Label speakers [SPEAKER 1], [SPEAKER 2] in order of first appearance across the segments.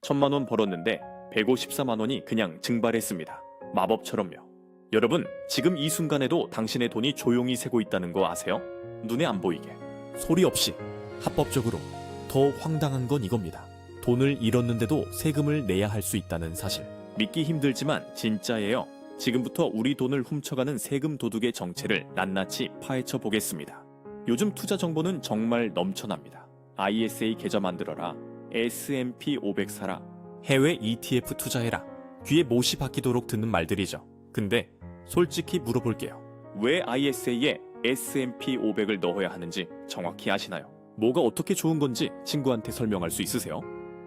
[SPEAKER 1] 1000만 원 벌었는데 154만 원이 그냥 증발했습니다. 마법처럼요. 여러분, 지금 이 순간에도 당신의 돈이 조용히 새고 있다는 거 아세요? 눈에 안 보이게. 소리 없이, 합법적으로. 더 황당한 건 이겁니다. 돈을 잃었는데도 세금을 내야 할 수 있다는 사실. 믿기 힘들지만 진짜예요. 지금부터 우리 돈을 훔쳐가는 세금 도둑의 정체를 낱낱이 파헤쳐 보겠습니다. 요즘 투자 정보는 정말 넘쳐납니다. ISA 계좌 만들어라, S&P 500 사라, 해외 ETF 투자해라. 귀에 못이 박히도록 듣는 말들이죠. 근데 솔직히 물어볼게요. 왜 ISA에 S&P 500을 넣어야 하는지 정확히 아시나요? 뭐가 어떻게 좋은 건지 친구한테 설명할 수 있으세요?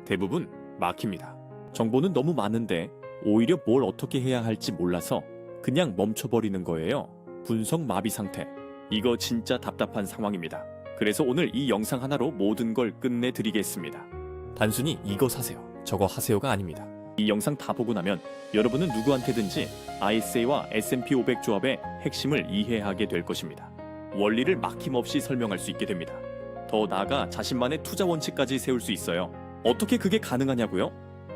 [SPEAKER 1] 대부분 막힙니다. 정보는 너무 많은데 오히려 뭘 어떻게 해야 할지 몰라서 그냥 멈춰버리는 거예요. 분석 마비 상태. 이거 진짜 답답한 상황입니다. 그래서 오늘 이 영상 하나로 모든 걸 끝내드리겠습니다. 단순히 이거 사세요, 저거 하세요가 아닙니다. 이 영상 다 보고 나면 여러분은 누구한테든지 ISA와 S&P 500 조합의 핵심을 이해하게 될 것입니다. 원리를 막힘없이 설명할 수 있게 됩니다. 더 나아가 자신만의 투자 원칙까지 세울 수 있어요. 어떻게 그게 가능하냐고요?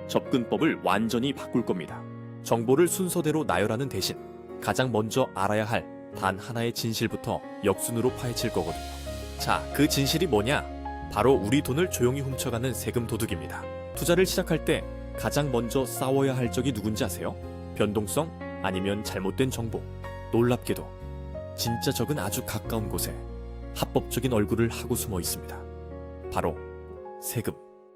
[SPEAKER 1] 접근법을 완전히 바꿀 겁니다. 정보를 순서대로 나열하는 대신 가장 먼저 알아야 할 단 하나의 진실부터 역순으로 파헤칠 거거든요. 자, 그 진실이 뭐냐? 바로 우리 돈을 조용히 훔쳐가는 세금 도둑입니다. 투자를 시작할 때 가장 먼저 싸워야 할 적이 누군지 아세요? 변동성 아니면 잘못된 정보. 놀랍게도 진짜 적은 아주 가까운 곳에 합법적인 얼굴을 하고 숨어 있습니다. 바로 세금.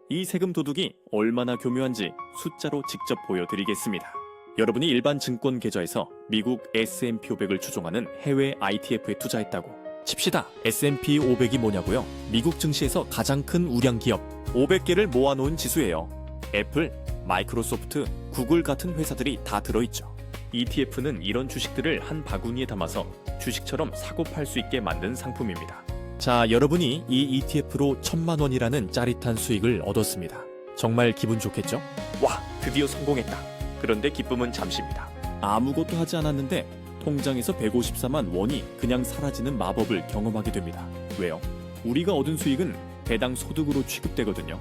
[SPEAKER 1] 이 세금 도둑이 얼마나 교묘한지 숫자로 직접 보여드리겠습니다. 여러분이 일반 증권 계좌에서 미국 S&P 500을 추종하는 해외 ITF에 투자했다고 칩시다. S&P 500이 뭐냐고요? 미국 증시에서 가장 큰 우량 기업 500개를 모아놓은 지수예요. 애플, 마이크로소프트, 구글 같은 회사들이 다 들어있죠. ETF는 이런 주식들을 한 바구니에 담아서 주식처럼 사고 팔 수 있게 만든 상품입니다. 자, 여러분이 이 ETF로 1000만 원이라는 짜릿한 수익을 얻었습니다. 정말 기분 좋겠죠? 와, 드디어 성공했다. 그런데 기쁨은 잠시입니다. 아무것도 하지 않았는데 통장에서 154만 원이 그냥 사라지는 마법을 경험하게 됩니다. 왜요? 우리가 얻은 수익은 배당 소득으로 취급되거든요.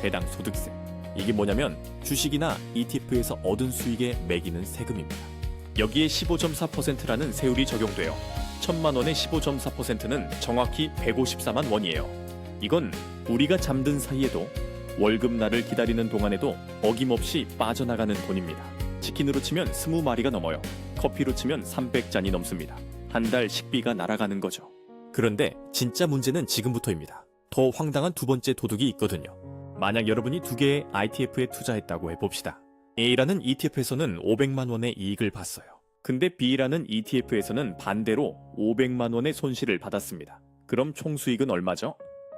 [SPEAKER 1] 배당 소득세. 이게 뭐냐면 주식이나 ETF에서 얻은 수익에 매기는 세금입니다. 여기에 15.4%라는 세율이 적용돼요. 1000만 원의 15.4%는 정확히 154만 원이에요. 이건 우리가 잠든 사이에도 월급날을 기다리는 동안에도 어김없이 빠져나가는 돈입니다. 치킨으로 치면 20마리가 넘어요. 커피로 치면 300잔이 넘습니다. 한 달 식비가 날아가는 거죠. 그런데 진짜 문제는 지금부터입니다. 더 황당한 두 번째 도둑이 있거든요. 만약 여러분이 두 개의 ITF에 투자했다고 해봅시다. A라는 ETF에서는 500만 원의 이익을 봤어요. 근데 B라는 ETF에서는 반대로 500만 원의 손실을 받았습니다. 그럼 총 수익은 얼마죠?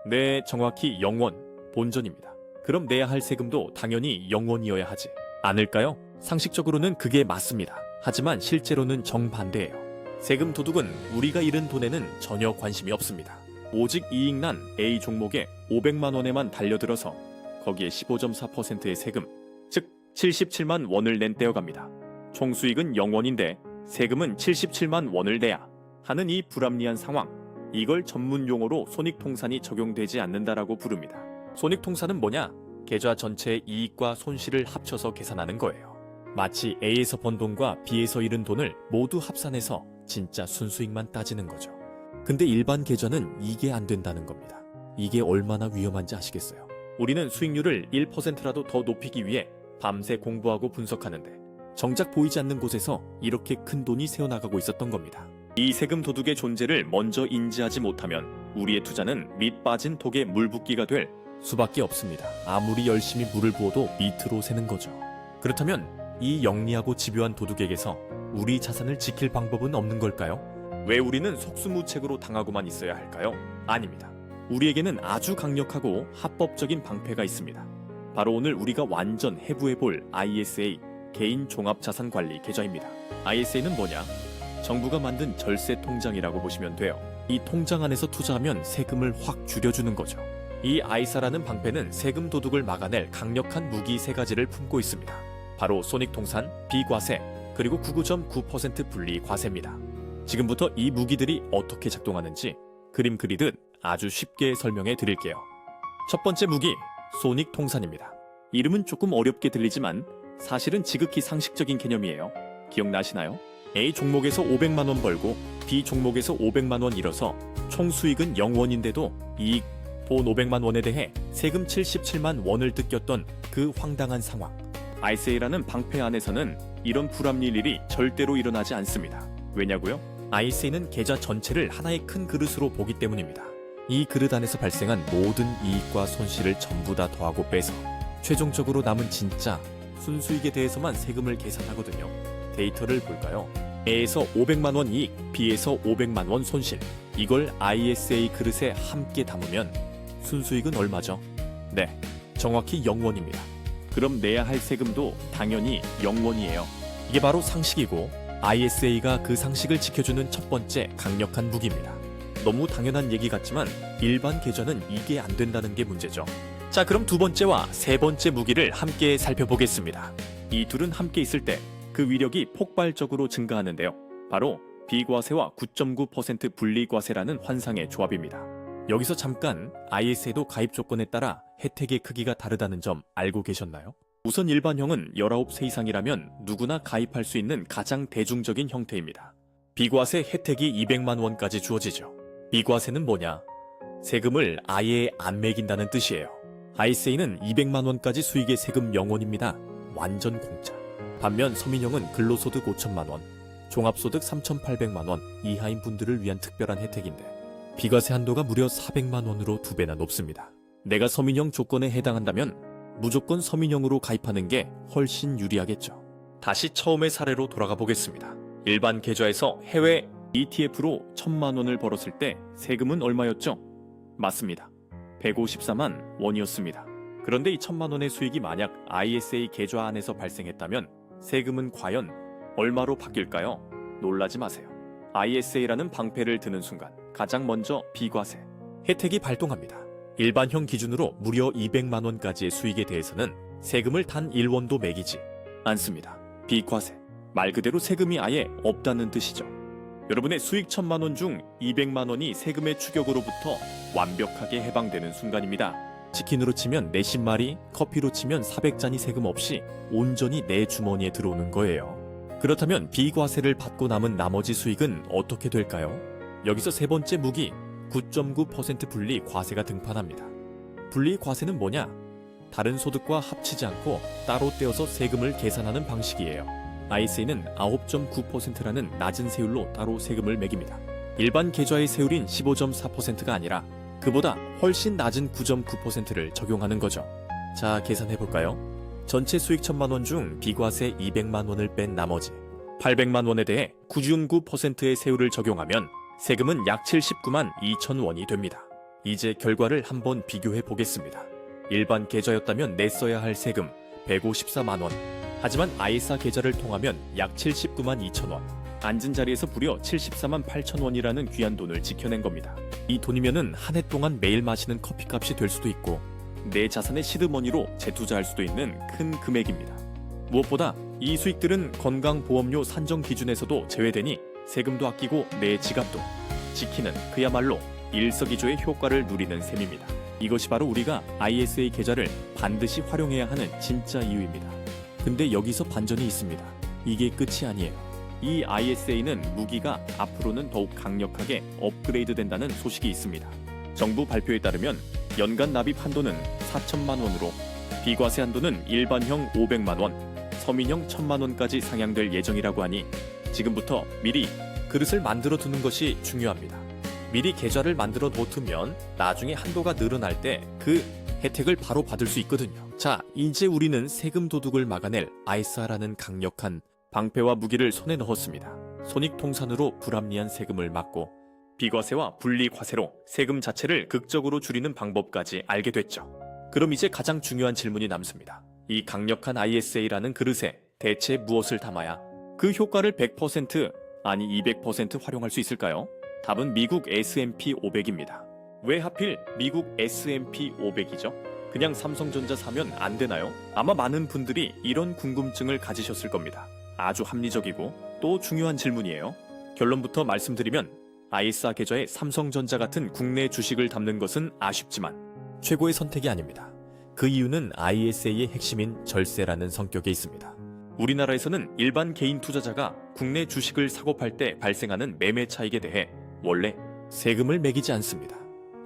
[SPEAKER 1] 네, 정확히 0원, 본전입니다. 그럼 내야 할 세금도 당연히 0원이어야 하지 않을까요? 상식적으로는 그게 맞습니다. 하지만 실제로는 정반대예요. 세금 도둑은 우리가 잃은 돈에는 전혀 관심이 없습니다. 오직 이익난 A 종목에 500만 원에만 달려들어서 거기에 15.4%의 세금, 즉 77만 원을 낸 떼어갑니다. 총 수익은 0원인데 세금은 77만 원을 내야 하는 이 불합리한 상황. 이걸 전문 용어로 손익통산이 적용되지 않는다라고 부릅니다. 손익통산은 뭐냐? 계좌 전체의 이익과 손실을 합쳐서 계산하는 거예요. 마치 A에서 번 돈과 B에서 잃은 돈을 모두 합산해서 진짜 순수익만 따지는 거죠. 근데 일반 계좌는 이게 안 된다는 겁니다. 이게 얼마나 위험한지 아시겠어요? 우리는 수익률을 1%라도 더 높이기 위해 밤새 공부하고 분석하는데 정작 보이지 않는 곳에서 이렇게 큰 돈이 새어나가고 있었던 겁니다. 이 세금 도둑의 존재를 먼저 인지하지 못하면 우리의 투자는 밑 빠진 독에 물붓기가 될 수밖에 없습니다. 아무리 열심히 물을 부어도 밑으로 새는 거죠. 그렇다면 이 영리하고 집요한 도둑에게서 우리 자산을 지킬 방법은 없는 걸까요? 왜 우리는 속수무책으로 당하고만 있어야 할까요? 아닙니다. 우리에게는 아주 강력하고 합법적인 방패가 있습니다. 바로 오늘 우리가 완전 해부해볼 ISA, 개인 종합자산관리 계좌입니다. ISA는 뭐냐? 정부가 만든 절세 통장이라고 보시면 돼요. 이 통장 안에서 투자하면 세금을 확 줄여주는 거죠. 이 아이사라는 방패는 세금 도둑을 막아낼 강력한 무기 세 가지를 품고 있습니다. 바로 손익통산, 비과세, 그리고 99.9% 분리과세입니다. 지금부터 이 무기들이 어떻게 작동하는지 그림 그리듯 아주 쉽게 설명해 드릴게요. 첫 번째 무기, 손익통산입니다. 이름은 조금 어렵게 들리지만 사실은 지극히 상식적인 개념이에요. 기억나시나요? A 종목에서 500만 원 벌고 B 종목에서 500만 원 잃어서 총 수익은 0원인데도 이익 본 500만 원에 대해 세금 77만 원을 뜯겼던 그 황당한 상황. ISA라는 방패 안에서는 이런 불합리한 일이 절대로 일어나지 않습니다. 왜냐고요? ISA는 계좌 전체를 하나의 큰 그릇으로 보기 때문입니다. 이 그릇 안에서 발생한 모든 이익과 손실을 전부 다 더하고 빼서 최종적으로 남은 진짜 순수익에 대해서만 세금을 계산하거든요. 데이터를 볼까요? A에서 500만 원 이익, B에서 500만 원 손실. 이걸 ISA 그릇에 함께 담으면 순수익은 얼마죠? 네, 정확히 0원입니다. 그럼 내야 할 세금도 당연히 0원이에요. 이게 바로 상식이고 ISA가 그 상식을 지켜주는 첫 번째 강력한 무기입니다. 너무 당연한 얘기 같지만 일반 계좌는 이게 안 된다는 게 문제죠. 자, 그럼 두 번째와 세 번째 무기를 함께 살펴보겠습니다. 이 둘은 함께 있을 때 그 위력이 폭발적으로 증가하는데요. 바로 비과세와 9.9% 분리과세라는 환상의 조합입니다. 여기서 잠깐 ISA도 가입 조건에 따라 혜택의 크기가 다르다는 점 알고 계셨나요? 우선 일반형은 19세 이상이라면 누구나 가입할 수 있는 가장 대중적인 형태입니다. 비과세 혜택이 200만 원까지 주어지죠. 비과세는 뭐냐? 세금을 아예 안 매긴다는 뜻이에요. ISA는 200만 원까지 수익의 세금 0원입니다. 완전 공짜. 반면 서민형은 근로소득 5천만 원, 종합소득 3,800만 원 이하인 분들을 위한 특별한 혜택인데 비과세 한도가 무려 400만 원으로 2배나 높습니다. 내가 서민형 조건에 해당한다면 무조건 서민형으로 가입하는 게 훨씬 유리하겠죠. 다시 처음의 사례로 돌아가 보겠습니다. 일반 계좌에서 해외 ETF로 1,000만 원을 벌었을 때 세금은 얼마였죠? 맞습니다. 154만 원이었습니다. 그런데 이 1,000만 원의 수익이 만약 ISA 계좌 안에서 발생했다면 세금은 과연 얼마로 바뀔까요? 놀라지 마세요. ISA라는 방패를 드는 순간 가장 먼저 비과세 혜택이 발동합니다. 일반형 기준으로 무려 200만 원까지의 수익에 대해서는 세금을 단 1원도 매기지 않습니다. 비과세 말 그대로 세금이 아예 없다는 뜻이죠. 여러분의 수익 1,000만 원 중 200만 원이 세금의 추격으로부터 완벽하게 해방되는 순간입니다. 치킨으로 치면 40마리, 커피로 치면 400잔이 세금 없이 온전히 내 주머니에 들어오는 거예요. 그렇다면 비과세를 받고 남은 나머지 수익은 어떻게 될까요? 여기서 세 번째 무기 9.9% 분리 과세가 등판합니다. 분리 과세는 뭐냐? 다른 소득과 합치지 않고 따로 떼어서 세금을 계산하는 방식이에요. ISA는 9.9%라는 낮은 세율로 따로 세금을 매깁니다. 일반 계좌의 세율인 15.4%가 아니라 그보다 훨씬 낮은 9.9%를 적용하는 거죠. 자, 계산해볼까요? 전체 수익 1,000만 원 중 비과세 200만 원을 뺀 나머지 800만 원에 대해 9.9%의 세율을 적용하면 세금은 약 79만 2천 원이 됩니다. 이제 결과를 한번 비교해 보겠습니다. 일반 계좌였다면 냈어야 할 세금 154만 원. 하지만 ISA 계좌를 통하면 약 79만 2천 원. 앉은 자리에서 무려 74만 8천 원이라는 귀한 돈을 지켜낸 겁니다. 이 돈이면은 한 해 동안 매일 마시는 커피값이 될 수도 있고 내 자산의 시드머니로 재투자할 수도 있는 큰 금액입니다. 무엇보다 이 수익들은 건강보험료 산정 기준에서도 제외되니 세금도 아끼고 내 지갑도 지키는 그야말로 일석이조의 효과를 누리는 셈입니다. 이것이 바로 우리가 ISA 계좌를 반드시 활용해야 하는 진짜 이유입니다. 근데 여기서 반전이 있습니다. 이게 끝이 아니에요. 이 ISA는 무기가 앞으로는 더욱 강력하게 업그레이드 된다는 소식이 있습니다. 정부 발표에 따르면 연간 납입 한도는 4천만 원으로 비과세 한도는 일반형 500만 원, 서민형 1,000만 원까지 상향될 예정이라고 하니 지금부터 미리 그릇을 만들어 두는 것이 중요합니다. 미리 계좌를 만들어 놓으면 나중에 한도가 늘어날 때 그 혜택을 바로 받을 수 있거든요. 자, 이제 우리는 세금 도둑을 막아낼 ISA라는 강력한 방패와 무기를 손에 넣었습니다. 손익통산으로 불합리한 세금을 막고 비과세와 분리과세로 세금 자체를 극적으로 줄이는 방법까지 알게 됐죠. 그럼 이제 가장 중요한 질문이 남습니다. 이 강력한 ISA라는 그릇에 대체 무엇을 담아야 그 효과를 100% 아니 200% 활용할 수 있을까요? 답은 미국 S&P 500입니다. 왜 하필 미국 S&P 500이죠? 그냥 삼성전자 사면 안 되나요? 아마 많은 분들이 이런 궁금증을 가지셨을 겁니다. 아주 합리적이고 또 중요한 질문이에요. 결론부터 말씀드리면 ISA 계좌에 삼성전자 같은 국내 주식을 담는 것은 아쉽지만 최고의 선택이 아닙니다. 그 이유는 ISA의 핵심인 절세라는 성격에 있습니다. 우리나라에서는 일반 개인 투자자가 국내 주식을 사고 팔 때 발생하는 매매 차익에 대해 원래 세금을 매기지 않습니다.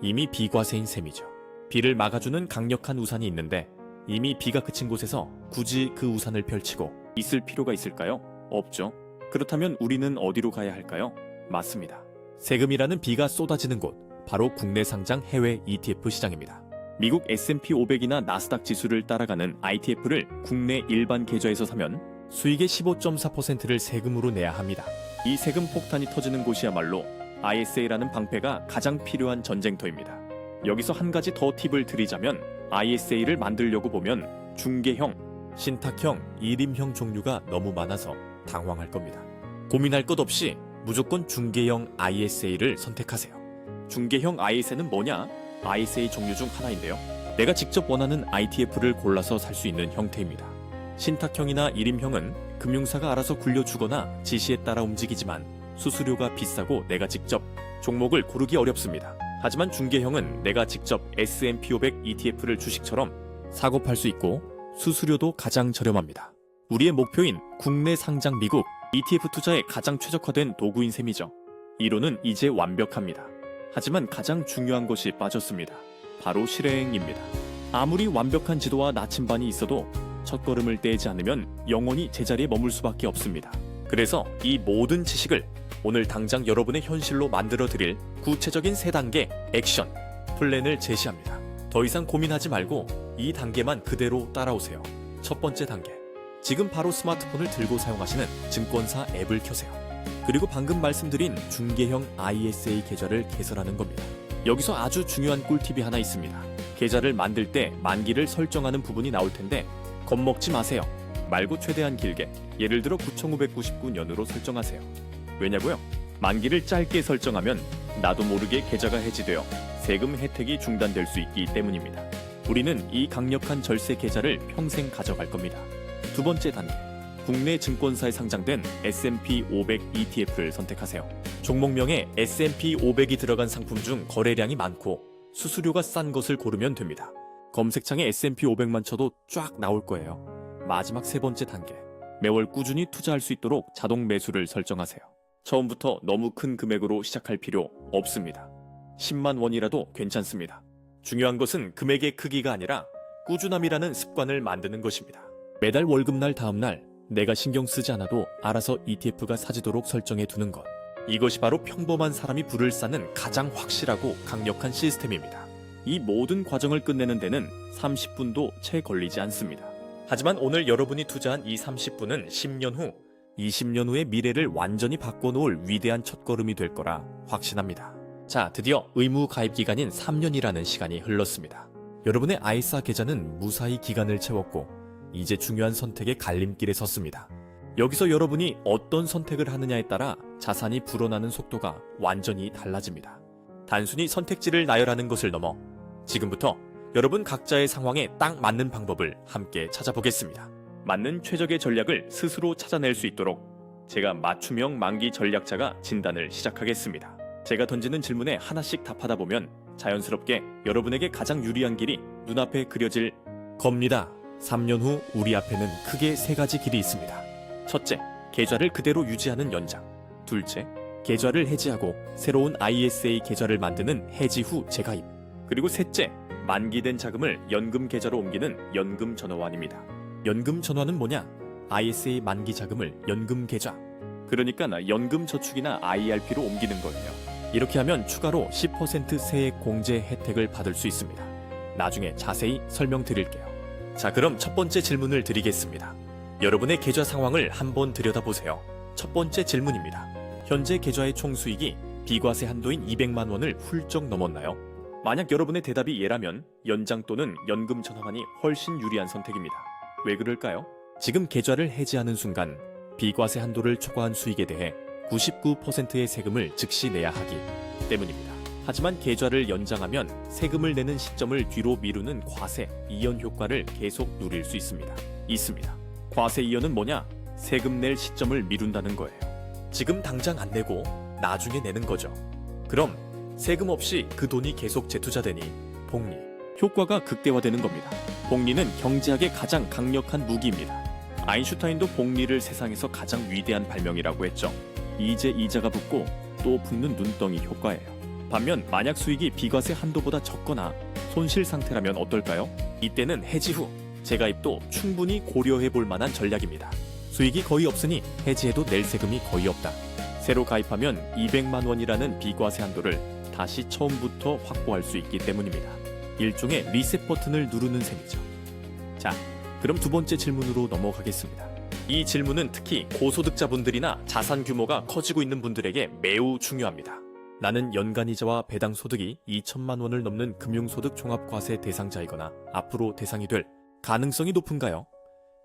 [SPEAKER 1] 이미 비과세인 셈이죠. 비를 막아주는 강력한 우산이 있는데 이미 비가 그친 곳에서 굳이 그 우산을 펼치고 있을 필요가 있을까요? 없죠. 그렇다면 우리는 어디로 가야 할까요? 맞습니다. 세금이라는 비가 쏟아지는 곳, 바로 국내 상장 해외 ETF 시장입니다. 미국 S&P 500이나 나스닥 지수를 따라가는 ITF를 국내 일반 계좌에서 사면 수익의 15.4%를 세금으로 내야 합니다. 이 세금 폭탄이 터지는 곳이야말로 ISA라는 방패가 가장 필요한 전쟁터입니다. 여기서 한 가지 더 팁을 드리자면 ISA를 만들려고 보면 중개형, 신탁형, 일임형 종류가 너무 많아서 당황할 겁니다. 고민할 것 없이 무조건 중개형 ISA를 선택하세요. 중개형 ISA는 뭐냐? ISA 종류 중 하나인데요. 내가 직접 원하는 ITF를 골라서 살 수 있는 형태입니다. 신탁형이나 일임형은 금융사가 알아서 굴려주거나 지시에 따라 움직이지만 수수료가 비싸고 내가 직접 종목을 고르기 어렵습니다. 하지만 중개형은 내가 직접 S&P 500 ETF를 주식처럼 사고 팔 수 있고 수수료도 가장 저렴합니다. 우리의 목표인 국내 상장 미국 ETF 투자에 가장 최적화된 도구인 셈이죠. 이론은 이제 완벽합니다. 하지만 가장 중요한 것이 빠졌습니다. 바로 실행입니다. 아무리 완벽한 지도와 나침반이 있어도 첫걸음을 떼지 않으면 영원히 제자리에 머물 수밖에 없습니다. 그래서 이 모든 지식을 오늘 당장 여러분의 현실로 만들어 드릴 구체적인 3단계 액션 플랜을 제시합니다. 더 이상 고민하지 말고 이 단계만 그대로 따라오세요. 첫 번째 단계. 지금 바로 스마트폰을 들고 사용하시는 증권사 앱을 켜세요. 그리고 방금 말씀드린 중개형 ISA 계좌를 개설하는 겁니다. 여기서 아주 중요한 꿀팁이 하나 있습니다. 계좌를 만들 때 만기를 설정하는 부분이 나올 텐데 겁먹지 마세요. 말고 최대한 길게, 예를 들어 9599년으로 설정하세요. 왜냐고요? 만기를 짧게 설정하면 나도 모르게 계좌가 해지되어 세금 혜택이 중단될 수 있기 때문입니다. 우리는 이 강력한 절세 계좌를 평생 가져갈 겁니다. 두 번째 단계. 국내 증권사에 상장된 S&P 500 ETF를 선택하세요. 종목명에 S&P 500이 들어간 상품 중 거래량이 많고 수수료가 싼 것을 고르면 됩니다. 검색창에 S&P 500만 쳐도 쫙 나올 거예요. 마지막 3번째 단계. 매월 꾸준히 투자할 수 있도록 자동 매수를 설정하세요. 처음부터 너무 큰 금액으로 시작할 필요 없습니다. 10만 원이라도 괜찮습니다. 중요한 것은 금액의 크기가 아니라 꾸준함이라는 습관을 만드는 것입니다. 매달 월급날 다음날 내가 신경 쓰지 않아도 알아서 ETF가 사지도록 설정해 두는 것. 이것이 바로 평범한 사람이 불을 쌓는 가장 확실하고 강력한 시스템입니다. 이 모든 과정을 끝내는 데는 30분도 채 걸리지 않습니다. 하지만 오늘 여러분이 투자한 이 30분은 10년 후, 20년 후의 미래를 완전히 바꿔놓을 위대한 첫걸음이 될 거라 확신합니다. 자, 드디어 의무 가입 기간인 3년이라는 시간이 흘렀습니다. 여러분의 ISA 계좌는 무사히 기간을 채웠고 이제 중요한 선택의 갈림길에 섰습니다. 여기서 여러분이 어떤 선택을 하느냐에 따라 자산이 불어나는 속도가 완전히 달라집니다. 단순히 선택지를 나열하는 것을 넘어 지금부터 여러분 각자의 상황에 딱 맞는 방법을 함께 찾아보겠습니다. 맞는 최적의 전략을 스스로 찾아낼 수 있도록 제가 맞춤형 만기 전략자가 진단을 시작하겠습니다. 제가 던지는 질문에 하나씩 답하다 보면 자연스럽게 여러분에게 가장 유리한 길이 눈앞에 그려질 겁니다. 3년 후 우리 앞에는 크게 3가지 길이 있습니다. 첫째, 계좌를 그대로 유지하는 연장. 둘째, 계좌를 해지하고 새로운 ISA 계좌를 만드는 해지 후 재가입. 그리고 셋째, 만기된 자금을 연금 계좌로 옮기는 연금 전환입니다. 연금 전환은 뭐냐? ISA 만기 자금을 연금 계좌, 그러니까 연금 저축이나 IRP로 옮기는 거예요. 이렇게 하면 추가로 10% 세액 공제 혜택을 받을 수 있습니다. 나중에 자세히 설명드릴게요. 자, 그럼 첫 번째 질문을 드리겠습니다. 여러분의 계좌 상황을 한번 들여다보세요. 첫 번째 질문입니다. 현재 계좌의 총 수익이 비과세 한도인 200만 원을 훌쩍 넘었나요? 만약 여러분의 대답이 예라면 연장 또는 연금 전환이 훨씬 유리한 선택입니다. 왜 그럴까요? 지금 계좌를 해지하는 순간 비과세 한도를 초과한 수익에 대해 99%의 세금을 즉시 내야 하기 때문입니다. 하지만 계좌를 연장하면 세금을 내는 시점을 뒤로 미루는 과세 이연 효과를 계속 누릴 수 있습니다. 과세 이연은 뭐냐? 세금 낼 시점을 미룬다는 거예요. 지금 당장 안 내고 나중에 내는 거죠. 그럼 세금 없이 그 돈이 계속 재투자되니 복리, 효과가 극대화되는 겁니다. 복리는 경제학의 가장 강력한 무기입니다. 아인슈타인도 복리를 세상에서 가장 위대한 발명이라고 했죠. 이제 이자가 붙고 또 붙는 눈덩이 효과예요. 반면 만약 수익이 비과세 한도보다 적거나 손실 상태라면 어떨까요? 이때는 해지 후 재가입도 충분히 고려해 볼 만한 전략입니다. 수익이 거의 없으니 해지해도 낼 세금이 거의 없다. 새로 가입하면 200만 원이라는 비과세 한도를 다시 처음부터 확보할 수 있기 때문입니다. 일종의 리셋 버튼을 누르는 셈이죠. 자, 그럼 두 번째 질문으로 넘어가겠습니다. 이 질문은 특히 고소득자분들이나 자산 규모가 커지고 있는 분들에게 매우 중요합니다. 나는 연간이자와 배당 소득이 2천만 원을 넘는 금융소득 종합과세 대상자이거나 앞으로 대상이 될 가능성이 높은가요?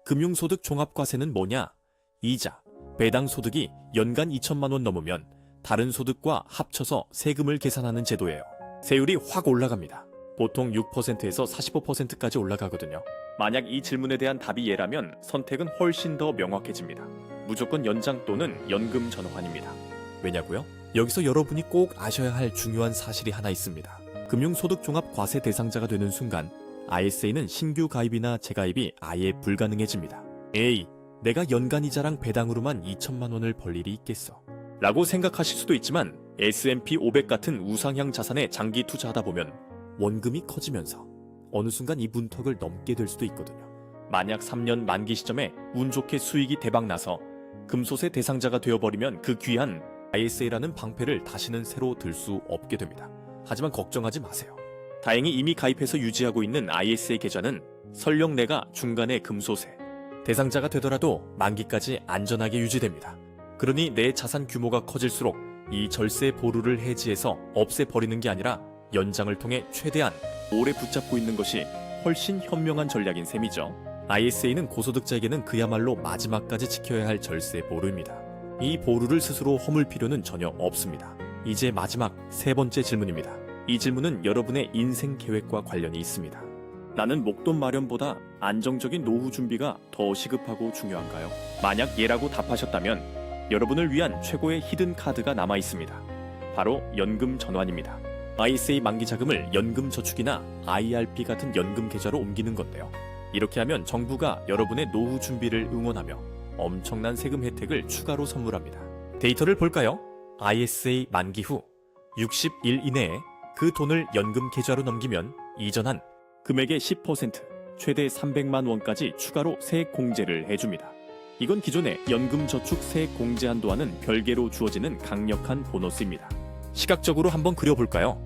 [SPEAKER 1] 금융소득 종합과세는 뭐냐? 이자, 배당 소득이 연간 2천만 원 넘으면 다른 소득과 합쳐서 세금을 계산하는 제도예요. 세율이 확 올라갑니다. 보통 6%에서 45%까지 올라가거든요. 만약 이 질문에 대한 답이 예라면 선택은 훨씬 더 명확해집니다. 무조건 연장 또는 연금 전환입니다. 왜냐고요? 여기서 여러분이 꼭 아셔야 할 중요한 사실이 하나 있습니다. 금융소득종합과세 대상자가 되는 순간 ISA는 신규 가입이나 재가입이 아예 불가능해집니다. 에이, 내가 연간이자랑 배당으로만 2천만 원을 벌 일이 있겠어 라고 생각하실 수도 있지만 S&P 500 같은 우상향 자산에 장기 투자하다 보면 원금이 커지면서 어느 순간 이 문턱을 넘게 될 수도 있거든요. 만약 3년 만기 시점에 운 좋게 수익이 대박나서 금소세 대상자가 되어버리면 그 귀한 ISA라는 방패를 다시는 새로 들 수 없게 됩니다. 하지만 걱정하지 마세요. 다행히 이미 가입해서 유지하고 있는 ISA 계좌는 설령 내가 중간에 금소세 대상자가 되더라도 만기까지 안전하게 유지됩니다. 그러니 내 자산 규모가 커질수록 이 절세 보루를 해지해서 없애버리는 게 아니라 연장을 통해 최대한 오래 붙잡고 있는 것이 훨씬 현명한 전략인 셈이죠. ISA는 고소득자에게는 그야말로 마지막까지 지켜야 할 절세 보루입니다. 이 보루를 스스로 허물 필요는 전혀 없습니다. 이제 마지막 세 번째 질문입니다. 이 질문은 여러분의 인생 계획과 관련이 있습니다. 나는 목돈 마련보다 안정적인 노후 준비가 더 시급하고 중요한가요? 만약 예라고 답하셨다면 여러분을 위한 최고의 히든 카드가 남아 있습니다. 바로 연금 전환입니다. ISA 만기 자금을 연금 저축이나 IRP 같은 연금 계좌로 옮기는 건데요. 이렇게 하면 정부가 여러분의 노후 준비를 응원하며 엄청난 세금 혜택을 추가로 선물합니다. 데이터를 볼까요? ISA 만기 후 60일 이내에 그 돈을 연금 계좌로 넘기면 이전한 금액의 10%, 최대 300만 원까지 추가로 세액 공제를 해줍니다. 이건 기존의 연금 저축 세액 공제 한도와는 별개로 주어지는 강력한 보너스입니다. 시각적으로 한번 그려볼까요?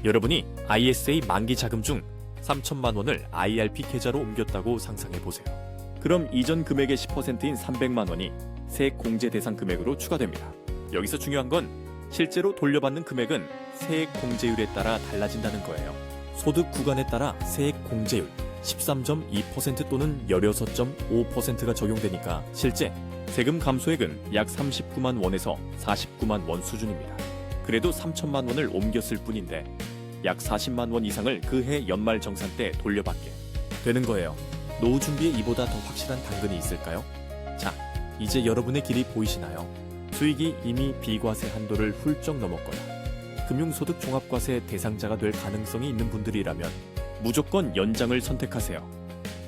[SPEAKER 1] 여러분이 ISA 만기 자금 중 3천만 원을 IRP 계좌로 옮겼다고 상상해보세요. 그럼 이전 금액의 10%인 300만 원이 세액 공제 대상 금액으로 추가됩니다. 여기서 중요한 건 실제로 돌려받는 금액은 세액 공제율에 따라 달라진다는 거예요. 소득 구간에 따라 세액 공제율 13.2% 또는 16.5%가 적용되니까 실제 세금 감소액은 약 39만 원에서 49만 원 수준입니다. 그래도 3천만 원을 옮겼을 뿐인데 약 40만 원 이상을 그해 연말 정산 때 돌려받게 되는 거예요. 노후 준비에 이보다 더 확실한 당근이 있을까요? 자, 이제 여러분의 길이 보이시나요? 수익이 이미 비과세 한도를 훌쩍 넘었거나 금융소득 종합과세 대상자가 될 가능성이 있는 분들이라면 무조건 연장을 선택하세요.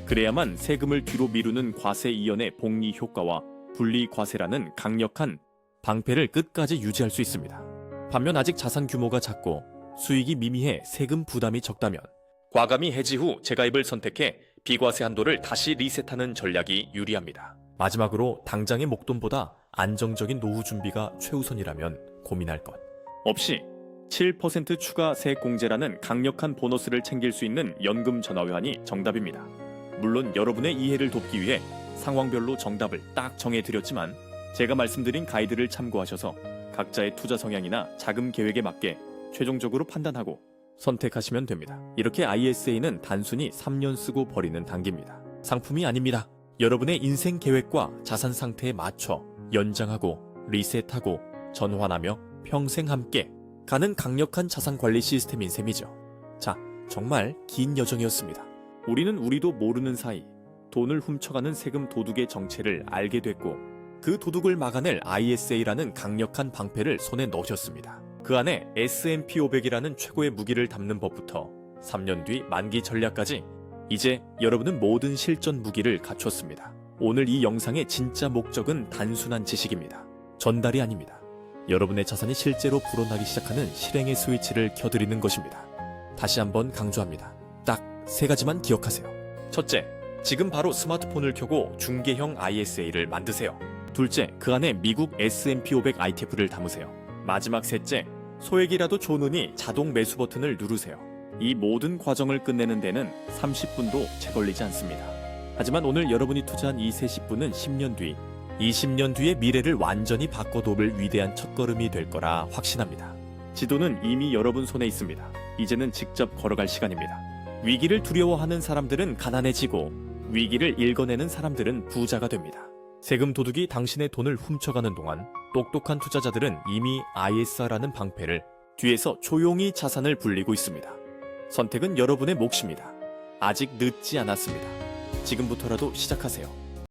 [SPEAKER 1] 그래야만 세금을 뒤로 미루는 과세 이연의 복리 효과와 분리과세라는 강력한 방패를 끝까지 유지할 수 있습니다. 반면 아직 자산 규모가 작고 수익이 미미해 세금 부담이 적다면 과감히 해지 후 재가입을 선택해 비과세 한도를 다시 리셋하는 전략이 유리합니다. 마지막으로 당장의 목돈보다 안정적인 노후 준비가 최우선이라면 고민할 것 없이 7% 추가 세액 공제라는 강력한 보너스를 챙길 수 있는 연금 전화회환이 정답입니다. 물론 여러분의 이해를 돕기 위해 상황별로 정답을 딱 정해드렸지만 제가 말씀드린 가이드를 참고하셔서 각자의 투자 성향이나 자금 계획에 맞게 최종적으로 판단하고 선택하시면 됩니다. 이렇게 ISA는 단순히 3년 쓰고 버리는 단계입니다. 상품이 아닙니다. 여러분의 인생 계획과 자산 상태에 맞춰 연장하고 리셋하고 전환하며 평생 함께 가는 강력한 자산 관리 시스템인 셈이죠. 자, 정말 긴 여정이었습니다. 우리는 우리도 모르는 사이 돈을 훔쳐가는 세금 도둑의 정체를 알게 됐고 그 도둑을 막아낼 ISA라는 강력한 방패를 손에 넣으셨습니다. 그 안에 S&P 500이라는 최고의 무기를 담는 법부터 3년 뒤 만기 전략까지. 이제 여러분은 모든 실전 무기를 갖췄습니다. 오늘 이 영상의 진짜 목적은 단순한 지식입니다. 전달이 아닙니다. 여러분의 자산이 실제로 불어나기 시작하는 실행의 스위치를 켜드리는 것입니다. 다시 한번 강조합니다. 딱 3가지만 기억하세요. 첫째, 지금 바로 스마트폰을 켜고 중개형 ISA를 만드세요. 둘째, 그 안에 미국 S&P 500 ITF를 담으세요. 마지막 셋째, 소액이라도 좋으니 자동 매수 버튼을 누르세요. 이 모든 과정을 끝내는 데는 30분도 채 걸리지 않습니다. 하지만 오늘 여러분이 투자한 이 30분은 10년 뒤, 20년 뒤의 미래를 완전히 바꿔놓을 위대한 첫걸음이 될 거라 확신합니다. 지도는 이미 여러분 손에 있습니다. 이제는 직접 걸어갈 시간입니다. 위기를 두려워하는 사람들은 가난해지고 위기를 읽어내는 사람들은 부자가 됩니다. 세금 도둑이 당신의 돈을 훔쳐가는 동안 똑똑한 투자자들은 이미 ISR라는 방패를 뒤에서 조용히 자산을 불리고 있습니다. 선택은 여러분의 몫입니다. 아직 늦지 않았습니다. 지금부터라도 시작하세요.